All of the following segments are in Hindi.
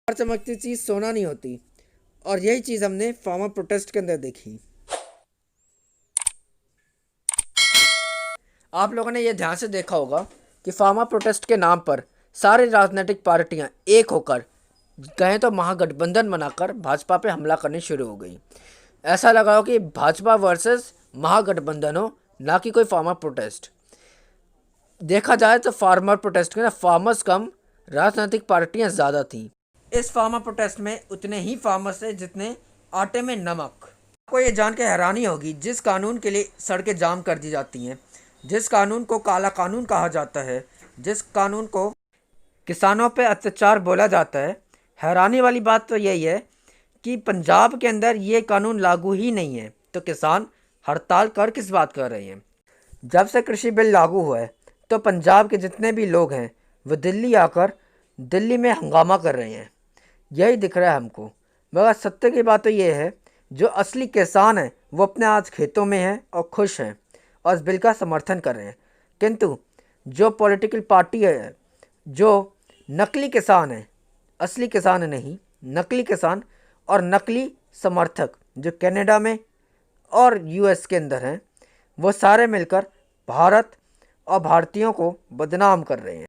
हर चमकती चीज़ सोना नहीं होती। और यही चीज़ हमने फार्मर प्रोटेस्ट के अंदर देखी। आप लोगों ने यह ध्यान से देखा होगा कि फार्मर प्रोटेस्ट के नाम पर सारी राजनीतिक पार्टियां एक होकर कहें तो महागठबंधन बनाकर भाजपा पे हमला करनी शुरू हो गई। ऐसा लगा हो कि भाजपा वर्सेस महागठबंधन हो, ना कि कोई फार्मर प्रोटेस्ट। देखा जाए तो फार्मर प्रोटेस्ट में फार्मर्स कम, राजनीतिक पार्टियां ज़्यादा थीं। इस फार्मर प्रोटेस्ट में उतने ही फार्मर्स थे जितने आटे में नमक। आपको ये जान के हैरानी होगी, जिस कानून के लिए सड़कें जाम कर दी जाती हैं, जिस कानून को काला कानून कहा जाता है, जिस कानून को किसानों पे अत्याचार बोला जाता है, हैरानी वाली बात तो यही है कि पंजाब के अंदर ये कानून लागू ही नहीं है। तो किसान हड़ताल कर किस बात कर रहे हैं? जब से कृषि बिल लागू हुआ है तो पंजाब के जितने भी लोग हैं वो दिल्ली आकर दिल्ली में हंगामा कर रहे हैं। यही दिख रहा है हमको। मगर सत्य की बात तो ये है, जो असली किसान हैं वो अपने आज खेतों में हैं और खुश हैं और इस बिल का समर्थन कर रहे हैं। किंतु जो पॉलिटिकल पार्टी है, जो नकली किसान है, असली किसान नहीं, नकली किसान और नकली समर्थक जो कनाडा में और यूएस के अंदर हैं, वो सारे मिलकर भारत और भारतीयों को बदनाम कर रहे हैं।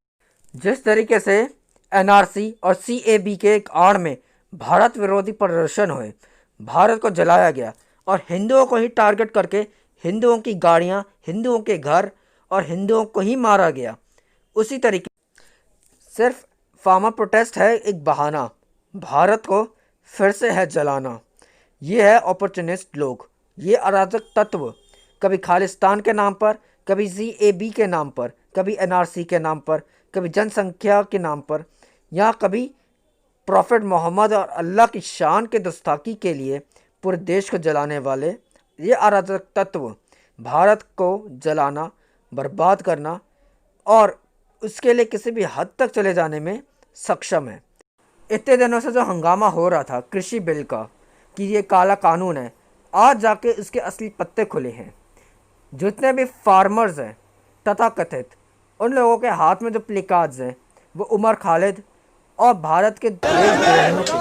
जिस तरीके से एनआरसी और सीएबी के एक आड़ में भारत विरोधी प्रदर्शन हुए, भारत को जलाया गया और हिंदुओं को ही टारगेट करके हिंदुओं की गाड़ियां, हिंदुओं के घर और हिंदुओं को ही मारा गया, उसी तरीके सिर्फ फार्मर प्रोटेस्ट है एक बहाना भारत को फिर से है जलाना। ये है अपॉर्चुनिस्ट लोग, ये अराजक तत्व, कभी खालिस्तान के नाम पर, कभी सीएबी के नाम पर, कभी एनआरसी के नाम पर, कभी जनसंख्या के नाम पर, या कभी प्रॉफिट मोहम्मद और अल्लाह की शान के गुस्ताखी के लिए पूरे देश को जलाने वाले ये अराजक तत्व भारत को जलाना, बर्बाद करना और उसके लिए किसी भी हद तक चले जाने में सक्षम है। इतने दिनों से जो हंगामा हो रहा था कृषि बिल का कि ये काला कानून है, आज जाके इसके असली पत्ते खुले हैं। जितने भी फार्मर्स हैं तथाकथित, उन लोगों के हाथ में जो प्लेकार्ड्स हैं वो उमर खालिद और भारत के देशद्रोहियों के,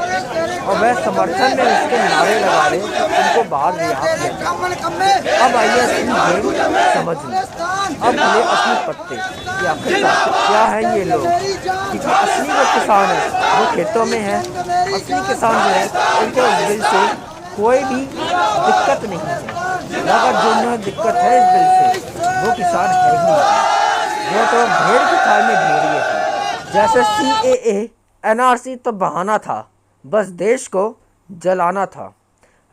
और वह समर्थन में उसके नारे लगा रहे उनको बाहर रिहा किया। अब आइए असली गेम समझ लें, अब खुले असली पत्ते कि आखिरकार क्या है ये लोग। क्योंकि असली जो किसान है वो खेतों में है, असली किसान जो है उनको इस बिल से कोई भी दिक्कत नहीं है। मगर जिन्हें दिक्कत है इस बिल से वो किसान है ही नहीं, वो तो भेड़ की खाल में भेड़िए है। जैसे सीएए, एनआरसी तो बहाना था, बस देश को जलाना था।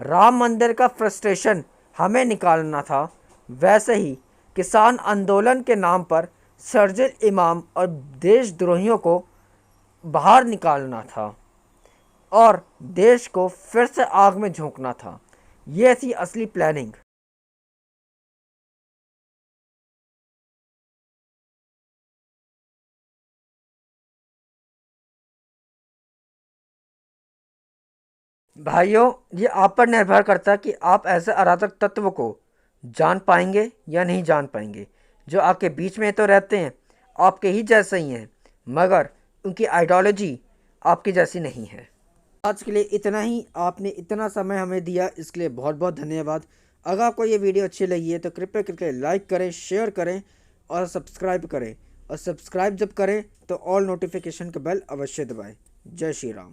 राम मंदिर का फ्रस्ट्रेशन हमें निकालना था, वैसे ही किसान आंदोलन के नाम पर शर्जिल इमाम और देशद्रोहियों को बाहर निकालना था और देश को फिर से आग में झोंकना था। ये थी असली प्लानिंग। भाइयों, ये आप पर निर्भर करता है कि आप ऐसे अराजक तत्व को जान पाएंगे या नहीं जान पाएंगे। जो आपके बीच में तो रहते हैं, आपके ही जैसे ही हैं, मगर उनकी आइडियोलॉजी आपकी जैसी नहीं है। आज के लिए इतना ही। आपने इतना समय हमें दिया, इसके लिए बहुत बहुत धन्यवाद। अगर आपको ये वीडियो अच्छी लगी है तो कृपया करके लाइक करें, शेयर करें और सब्सक्राइब करें। और सब्सक्राइब जब करें तो ऑल नोटिफिकेशन का बेल अवश्य दबाएं। जय श्री राम।